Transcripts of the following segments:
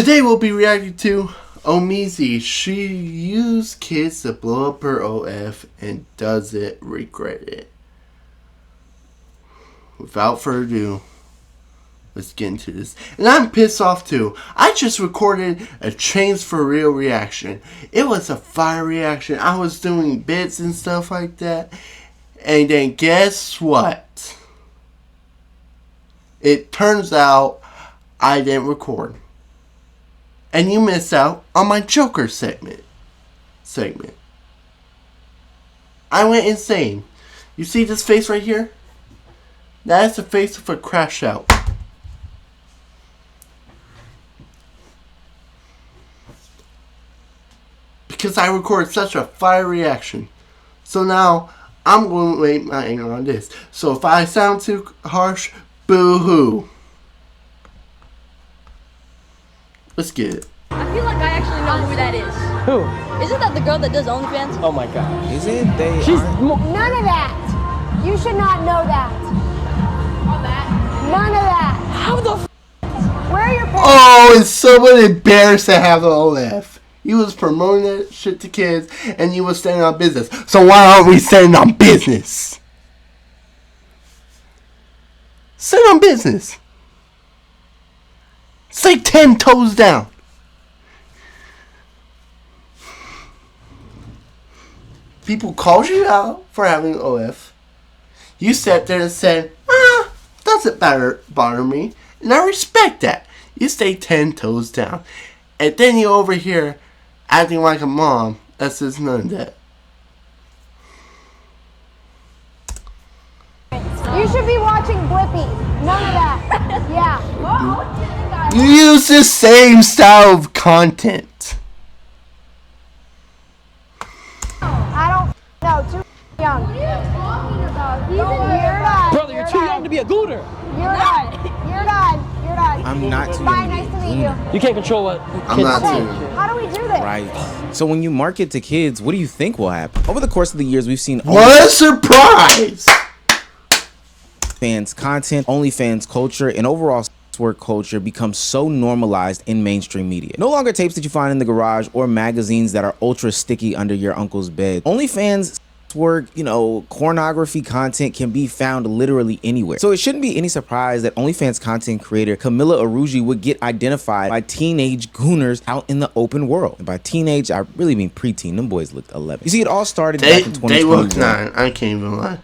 Today we'll be reacting to Omizi. She used kids to blow up her OF and doesn't regret it. Without further ado, let's get into this. And I'm pissed off too. I just recorded a Chains for Real reaction. It was a fire reaction. I was doing bits and stuff like that. And then guess what? It turns out I didn't record. And you missed out on my Joker segment. I went insane. You see this face right here? That is the face of a crash out. Because I recorded such a fire reaction. So now, I'm going to make my anger on this. So if I sound too harsh, boo-hoo. Let's get it. I feel like I actually know who that is. Who? Isn't that the girl that does OnlyFans? Oh my god. Is it? They She's None of that. You should not know that. All that. None of that. how the Where are your parents? Oh, it's someone embarrassed to have the OF. You was promoting that shit to kids, and you was standing on business. So why aren't we standing on business? Stand on business. Say 10 toes down. People called you out for having OF. You sat there and said, doesn't bother me. And I respect that. You stay 10 toes down. And then you over here acting like a mom. That says none of that. You should be watching Blippi. None of that. Yeah. You use the same style of content. I don't know. Too young. What are you talking about? He's You're done. brother, you're too young to be a gooner. You're done. You're done. You're done. I'm not too Bye. young Nice to to be meet you. You can't control what I'm kids not do. too. How do we do this? right. So when you market to kids, what do you think will happen? Over the course of the years, we've seen What a surprise! OnlyFans content, OnlyFans culture, and overall work culture become so normalized in mainstream media. No longer tapes that you find in the garage or magazines that are ultra sticky under your uncle's bed. OnlyFans work, pornography content can be found literally anywhere. So it shouldn't be any surprise that OnlyFans content creator Camila Aruji would get identified by teenage gooners out in the open world. And by teenage, I really mean preteen. Them boys looked 11. You see, it all started back in 2021. They look 9. I can't even lie.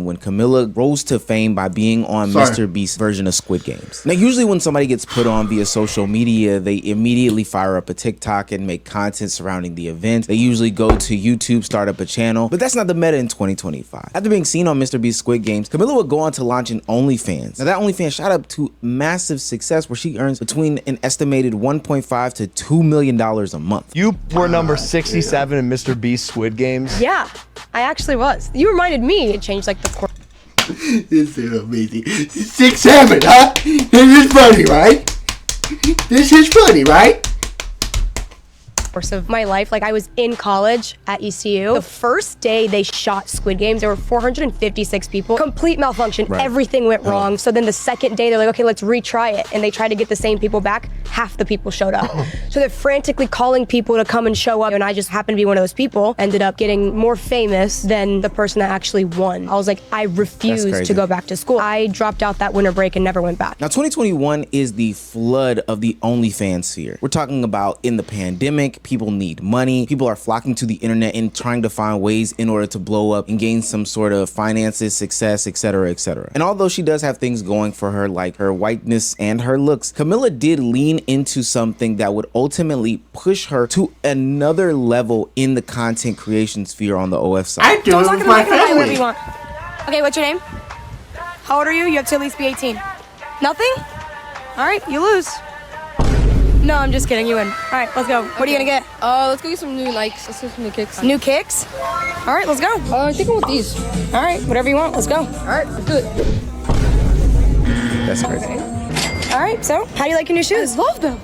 When Camilla rose to fame by being on Mr. Beast's version of Squid Games. Now, usually when somebody gets put on via social media, they immediately fire up a TikTok and make content surrounding the event. They usually go to YouTube, start up a channel, but that's not the meta in 2025. After being seen on Mr. Beast's Squid Games, Camilla would go on to launch an OnlyFans. Now, that OnlyFans shot up to massive success where she earns between an estimated $1.5 to $2 million a month. You were number 67 in Mr. Beast Squid Games. Yeah, I actually was. You reminded me. It changed like the course This is amazing. 6'7", huh? This is funny, right? This is funny, right? of my life. Like, I was in college at ECU. The first day they shot Squid Games, there were 456 people. Complete malfunction. Right. Everything went wrong. So then the second day, they're like, okay, let's retry it. And they tried to get the same people back. Half the people showed up. So they're frantically calling people to come and show up. And I just happened to be one of those people. Ended up getting more famous than the person that actually won. I was like, I refuse to go back to school. I dropped out that winter break and never went back. Now, 2021 is the flood of the OnlyFans sphere. We're talking about in the pandemic, People need money. People are flocking to the internet and trying to find ways in order to blow up and gain some sort of finances, success, etc., etc. And although she does have things going for her like her whiteness and her looks, Camila did lean into something that would ultimately push her to another level in the content creation sphere on the OF side. I do it with my family. Okay, what's your name? How old are you? You have to at least be 18. Nothing? All right, you lose. No, I'm just kidding. You win. All right, let's go. What are you gonna get? Let's go get some new Nikes. Let's get some new kicks. New kicks? All right, let's go. I think I want these. All right, whatever you want. Let's go. All right, let's do it. That's crazy. All right, so how do you like your new shoes? I love them.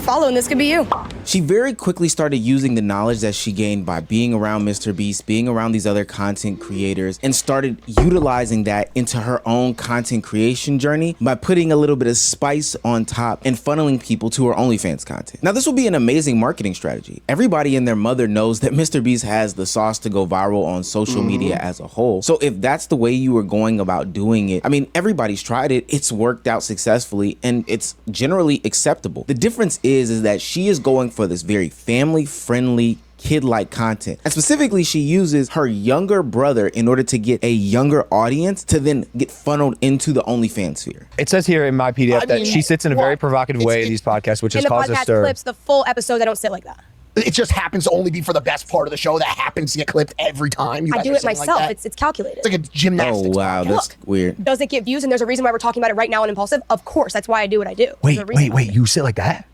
Follow, and this could be you. She very quickly started using the knowledge that she gained by being around Mr. Beast, being around these other content creators, and started utilizing that into her own content creation journey by putting a little bit of spice on top and funneling people to her OnlyFans content. Now, this will be an amazing marketing strategy. Everybody and their mother knows that Mr. Beast has the sauce to go viral on social media as a whole. So if that's the way you were going about doing it, I mean, everybody's tried it. It's worked out successfully and it's generally acceptable. The difference is that she is going for this very family-friendly, kid-like content. And specifically, she uses her younger brother in order to get a younger audience to then get funneled into the OnlyFans sphere. It says here in my PDF that she sits in a very provocative way in these podcasts, which In has the caused a podcast stir. clips, the full episodes, I don't sit like that. It just happens to only be for the best part of the show that happens to get clipped every time. You I guys do are it saying like myself. that. It's calculated. It's like a gymnastics. Oh, wow, podcast. that's weird. Does it get views? And there's a reason why we're talking about it right now on Impulsive. Of course, that's why I do what I do. There's a reason why. You sit like that?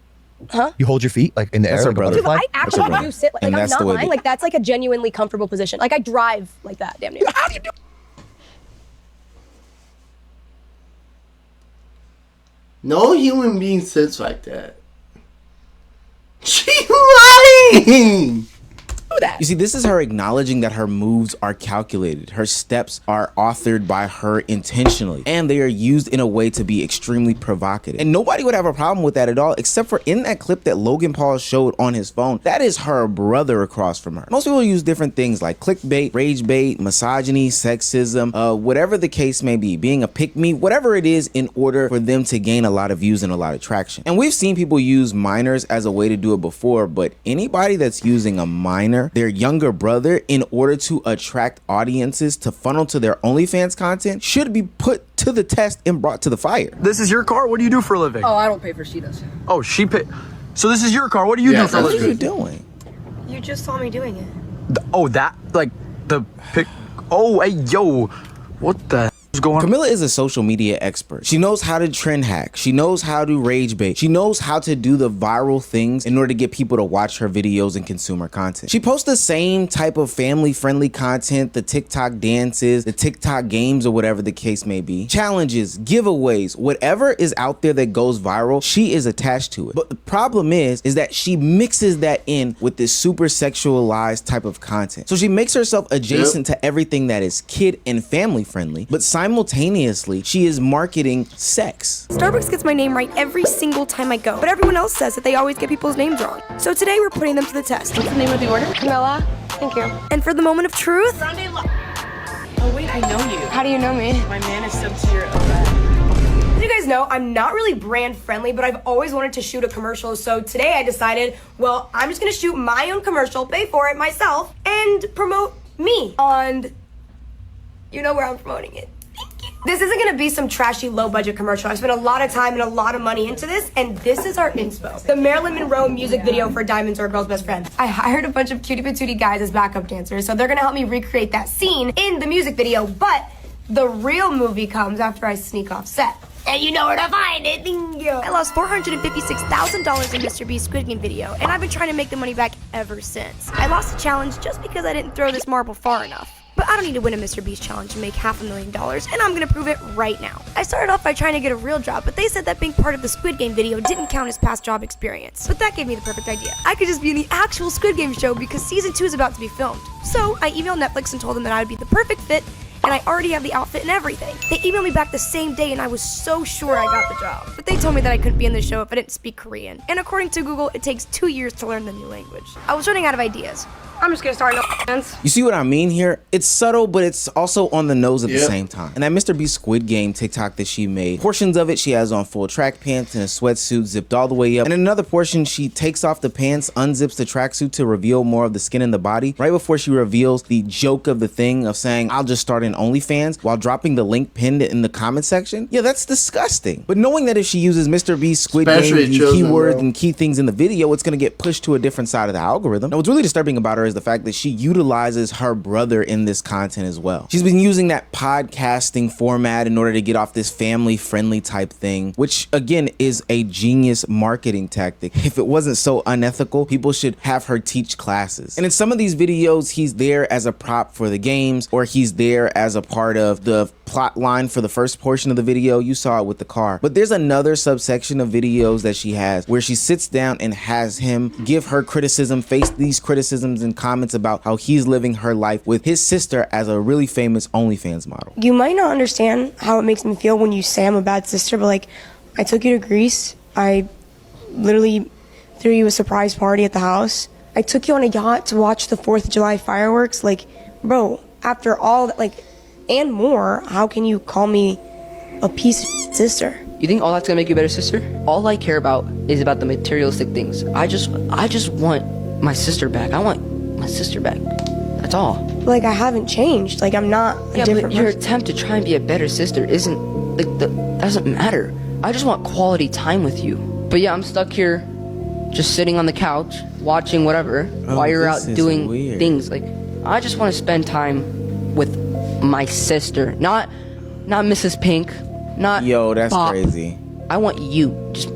Huh? You hold your feet like in the That's air her like a brother. Dude, butterfly? I actually brother. do sit like And I'm that's not the way lying. they- Like that's like a genuinely comfortable position. Like I drive like that, damn near. How do you do? No human being sits like that. She's lying! You see, this is her acknowledging that her moves are calculated. Her steps are authored by her intentionally, and they are used in a way to be extremely provocative. And nobody would have a problem with that at all, except for in that clip that Logan Paul showed on his phone. That is her brother across from her. Most people use different things like clickbait, rage bait, misogyny, sexism, whatever the case may be, being a pick-me, whatever it is in order for them to gain a lot of views and a lot of traction. And we've seen people use minors as a way to do it before, but anybody that's using a minor, their younger brother, in order to attract audiences to funnel to their OnlyFans content should be put to the test and brought to the fire. This is your car? What do you do for a living? Oh, I don't pay for she does. Oh, she pay. So this is your car. What do you Yeah, do for a that's What are you living? doing? You just saw me doing it. Oh, that, like, the pic. Oh, hey, yo. What the is going on? Camila is a social media expert. She knows how to trend hack. She knows how to rage bait. She knows how to do the viral things in order to get people to watch her videos and consume her content. She posts the same type of family-friendly content, the TikTok dances, the TikTok games, or whatever the case may be. Challenges, giveaways, whatever is out there that goes viral, she is attached to it. But the problem is that she mixes that in with this super sexualized type of content. So she makes herself adjacent to everything that is kid and family friendly, but simultaneously, she is marketing sex. Starbucks gets my name right every single time I go, but everyone else says that they always get people's names wrong. So today we're putting them to the test. What's the name of the order? Camilla, thank you. And for the moment of truth, Oh wait, I know you. How do you know me? My man is subbed to your OF. As you guys know, I'm not really brand friendly, but I've always wanted to shoot a commercial. So today I decided, well, I'm just gonna shoot my own commercial, pay for it myself, and promote me on, you know where I'm promoting it. This isn't gonna be some trashy low budget commercial. I've spent a lot of time and a lot of money into this, and this is our inspo. The Marilyn Monroe music video for Diamonds Are a Girl's Best Friend. I hired a bunch of cutie patootie guys as backup dancers, so they're gonna help me recreate that scene in the music video, but the real movie comes after I sneak off set. And you know where to find it. Thank you. I lost $456,000 in Mr. Beast's Squid Game video, and I've been trying to make the money back ever since. I lost the challenge just because I didn't throw this marble far enough. But I don't need to win a Mr. Beast challenge to make $500,000, and I'm gonna prove it right now. I started off by trying to get a real job, but they said that being part of the Squid Game video didn't count as past job experience. But that gave me the perfect idea. I could just be in the actual Squid Game show because season 2 is about to be filmed. So I emailed Netflix and told them that I would be the perfect fit, and I already have the outfit and everything. They emailed me back the same day, and I was so sure I got the job. But they told me that I couldn't be in the show if I didn't speak Korean. And according to Google, it takes 2 years to learn the new language. I was running out of ideas. I'm just gonna start no fans. You see what I mean here? It's subtle, but it's also on the nose at the same time. And that Mr. Beast Squid Game TikTok that she made, portions of it she has on full track pants and a sweatsuit zipped all the way up. And in another portion, she takes off the pants, unzips the tracksuit to reveal more of the skin in the body, right before she reveals the joke of the thing of saying, I'll just start an OnlyFans, while dropping the link pinned in the comment section. Yeah, that's disgusting. But knowing that if she uses Mr. Beast Squid Game, the keywords and key things in the video, it's gonna get pushed to a different side of the algorithm. Now, what's really disturbing about her is the fact that she utilizes her brother in this content as well. She's been using that podcasting format in order to get off this family-friendly type thing, which again is a genius marketing tactic. If it wasn't so unethical, people should have her teach classes. And in some of these videos, he's there as a prop for the games, or he's there as a part of the plot line for the first portion of the video. You saw it with the car. But there's another subsection of videos that she has where she sits down and has him give her criticism, face these criticisms and comments about how he's living her life with his sister as a really famous OnlyFans model. You might not understand how it makes me feel when you say I'm a bad sister, but like, I took you to Greece. I literally threw you a surprise party at the house. I took you on a yacht to watch the 4th of July fireworks. Like, bro, after all that, like, and more, how can you call me a piece of sister? You think all that's gonna make you a better sister? All I care about is about the materialistic things. I just want my sister back. I want my sister back. That's all. Like, I haven't changed. Like, I'm not a different but your person. attempt to try and be a better sister isn't, like, doesn't matter. I just want quality time with you. But yeah, I'm stuck here, just sitting on the couch, watching whatever, while you're out doing things. Like, I just want to spend time with my sister, not Mrs. Pink, not Yo, that's Bob. crazy. I want you, just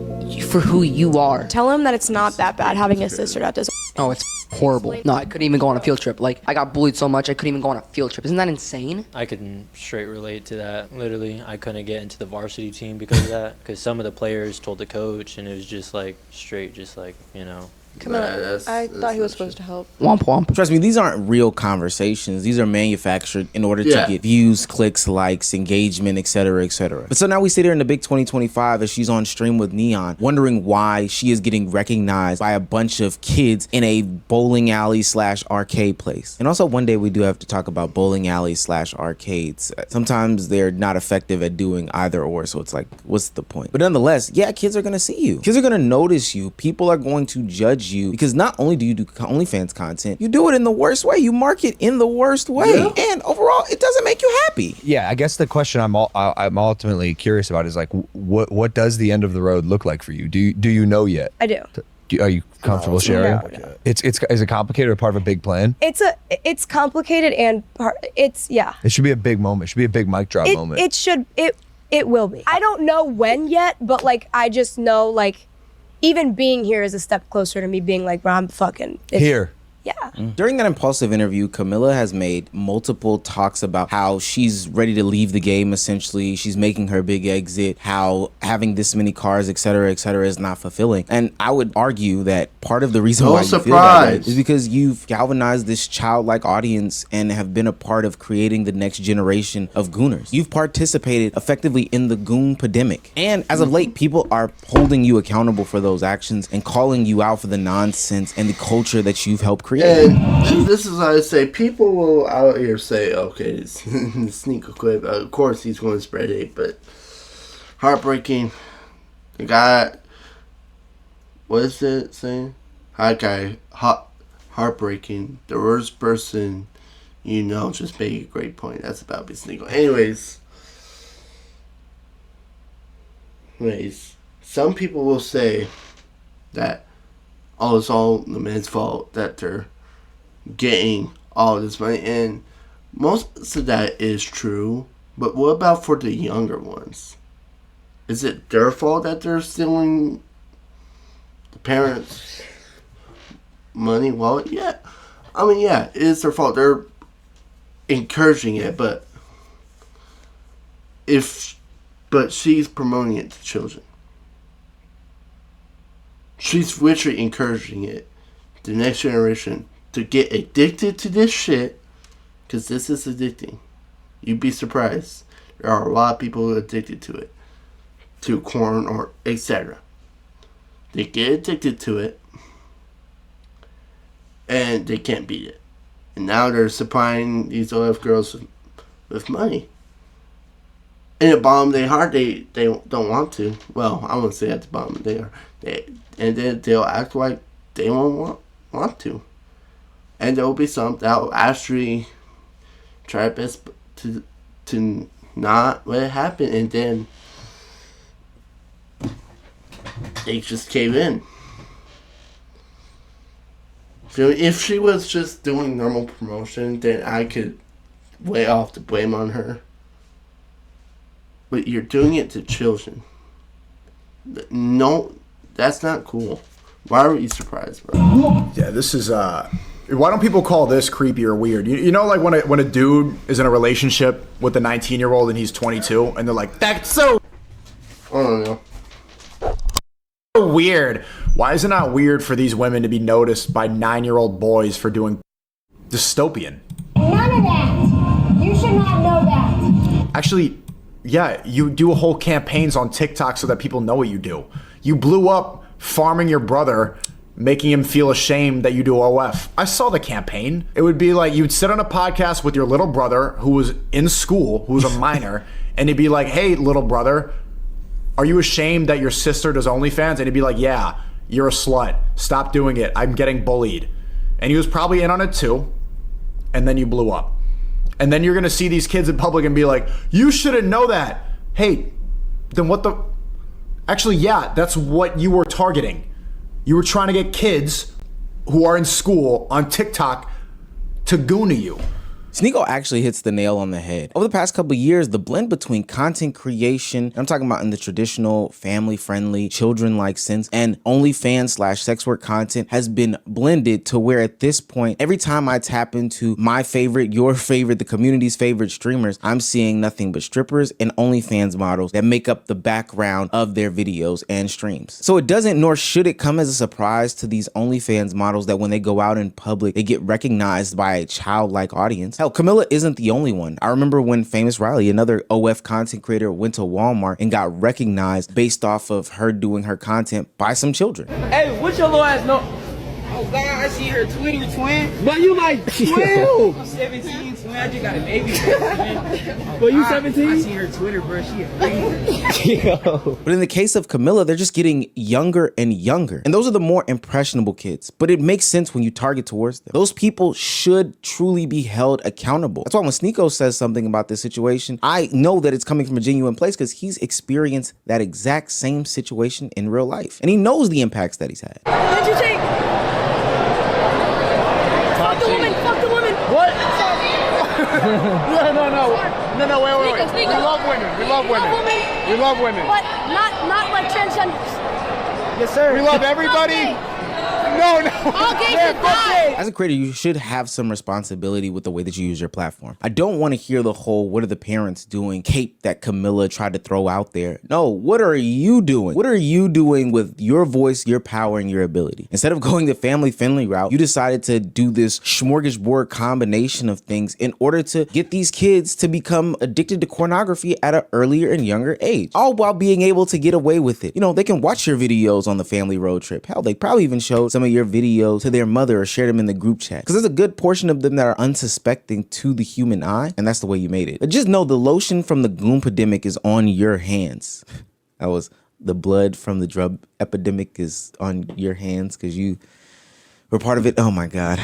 for who you are. Tell him that it's not that bad having a sister that does. Oh, it's horrible. No, I couldn't even go on a field trip. Like, I got bullied so much I couldn't even go on a field trip. Isn't that insane? I can straight relate to that. Literally, I couldn't get into the varsity team because of that. Because some of the players told the coach, and it was just like straight, just like, you know. Camilla, I thought he was supposed to help. Womp womp. Trust me, these aren't real conversations. These are manufactured in order to get views, clicks, likes, engagement, etc., etc. But so now we sit here in the big 2025 as she's on stream with Neon, wondering why she is getting recognized by a bunch of kids in a bowling alley / arcade place. And also one day we do have to talk about bowling alley / arcades. Sometimes they're not effective at doing either or, so it's like, what's the point? But nonetheless, yeah, kids are gonna see you. Kids are gonna notice you. People are going to judge you because not only do you do OnlyFans content, you do it in the worst way. You market in the worst way, and overall, it doesn't make you happy. Yeah, I guess the question I'm ultimately curious about is like, what does the end of the road look like for you? Do you know yet? I do. Are you comfortable sharing? No. Is it complicated or part of a big plan? It's complicated and it's It should be a big moment. It should be a big mic drop moment. It will be. I don't know when yet, but like I just know like even being here is a step closer to me being like, bro, I'm fucking here. Yeah. During that impulsive interview, Camilla has made multiple talks about how she's ready to leave the game, essentially. She's making her big exit, how having this many cars, etc., is not fulfilling. And I would argue that part of the reason why you feel that way is because you've galvanized this childlike audience and have been a part of creating the next generation of gooners. You've participated effectively in the goon pandemic. And as of late, people are holding you accountable for those actions and calling you out for the nonsense and the culture that you've helped create. And this is how I say, people will out here say, okay, it's sneaker clip. Of course he's going to spread hate, but heartbreaking. The guy, what is it saying? Hi guy, heartbreaking. The worst person you know just made a great point. That's about be sneaker. Anyways, some people will say that it's all the men's fault that they're getting all this money, and most of that is true, but what about for the younger ones? Is it their fault that they're stealing the parents' money? Well, yeah. I mean, yeah, it is their fault. They're encouraging it, but she's promoting it to children. She's literally encouraging it, the next generation, to get addicted to this shit, because this is addicting. You'd be surprised. There are a lot of people addicted to it, to corn or etc. They get addicted to it, and they can't beat it. And now they're supplying these OF girls with money. In the bottom of their heart, they don't want to. Well, I wouldn't say at the bottom of their heart. And then they'll act like they won't want to. And there will be some that will actually try their best to not let it happen, and then they just cave in. So if she was just doing normal promotion, then I could lay off the blame on her. But you're doing it to children. No, that's not cool. Why are you surprised, bro? Yeah, this is why don't people call this creepy or weird? You know, like when a dude is in a relationship with a 19-year-old and he's 22, and they're like, "That's so." I don't know. Weird. Why is it not weird for these women to be noticed by 9-year-old boys for doing dystopian? None of that. You should not know that. Actually, yeah, you do whole campaigns on TikTok so that people know what you do. You blew up farming your brother, making him feel ashamed that you do OF. I saw the campaign. It would be like you'd sit on a podcast with your little brother who was in school, who was a minor, and he'd be like, "Hey, little brother, are you ashamed that your sister does OnlyFans?" And he'd be like, "Yeah, you're a slut. Stop doing it. I'm getting bullied." And he was probably in on it too. And then you blew up. And then you're going to see these kids in public and be like, "You shouldn't know that." Hey, then what the... Actually, yeah, that's what you were targeting. You were trying to get kids who are in school on TikTok to goon you. Sneako actually hits the nail on the head. Over the past couple of years, the blend between content creation, I'm talking about in the traditional family-friendly, children-like sense, and OnlyFans/sex work content has been blended to where at this point, every time I tap into my favorite, your favorite, the community's favorite streamers, I'm seeing nothing but strippers and OnlyFans models that make up the background of their videos and streams. So it doesn't nor should it come as a surprise to these OnlyFans models that when they go out in public, they get recognized by a childlike audience. Hell, Camilla isn't the only one. I remember when Famous Riley, another OF content creator, went to Walmart and got recognized based off of her doing her content by some children. Hey, what your little ass know? Oh God, I see her twin. But you like 12? I'm 17, twin. I just got a baby. But you 17? I see her Twitter, bro. She a But in the case of Camilla, they're just getting younger and younger. And those are the more impressionable kids. But it makes sense when you target towards them. Those people should truly be held accountable. That's why when Sneako says something about this situation, I know that it's coming from a genuine place because he's experienced that exact same situation in real life. And he knows the impacts that he's had. What'd you take? Fuck the woman. What? No, wait. We love women. But not like transgenders. Yes, sir. We love everybody. No. All gays should die. As a creator, you should have some responsibility with the way that you use your platform. I don't want to hear the whole, what are the parents doing cape that Camilla tried to throw out there. No, what are you doing? What are you doing with your voice, your power, and your ability? Instead of going the family-friendly route, you decided to do this smorgasbord combination of things in order to get these kids to become addicted to pornography at an earlier and younger age, all while being able to get away with it. You know, they can watch your videos on the family road trip. Hell, they probably even showed some of your videos to their mother or shared them in the group chat. Because there's a good portion of them that are unsuspecting to the human eye, and that's the way you made it. But just know the lotion from the goon epidemic is on your hands. That was the blood from the drug epidemic is on your hands because you were part of it. Oh my God.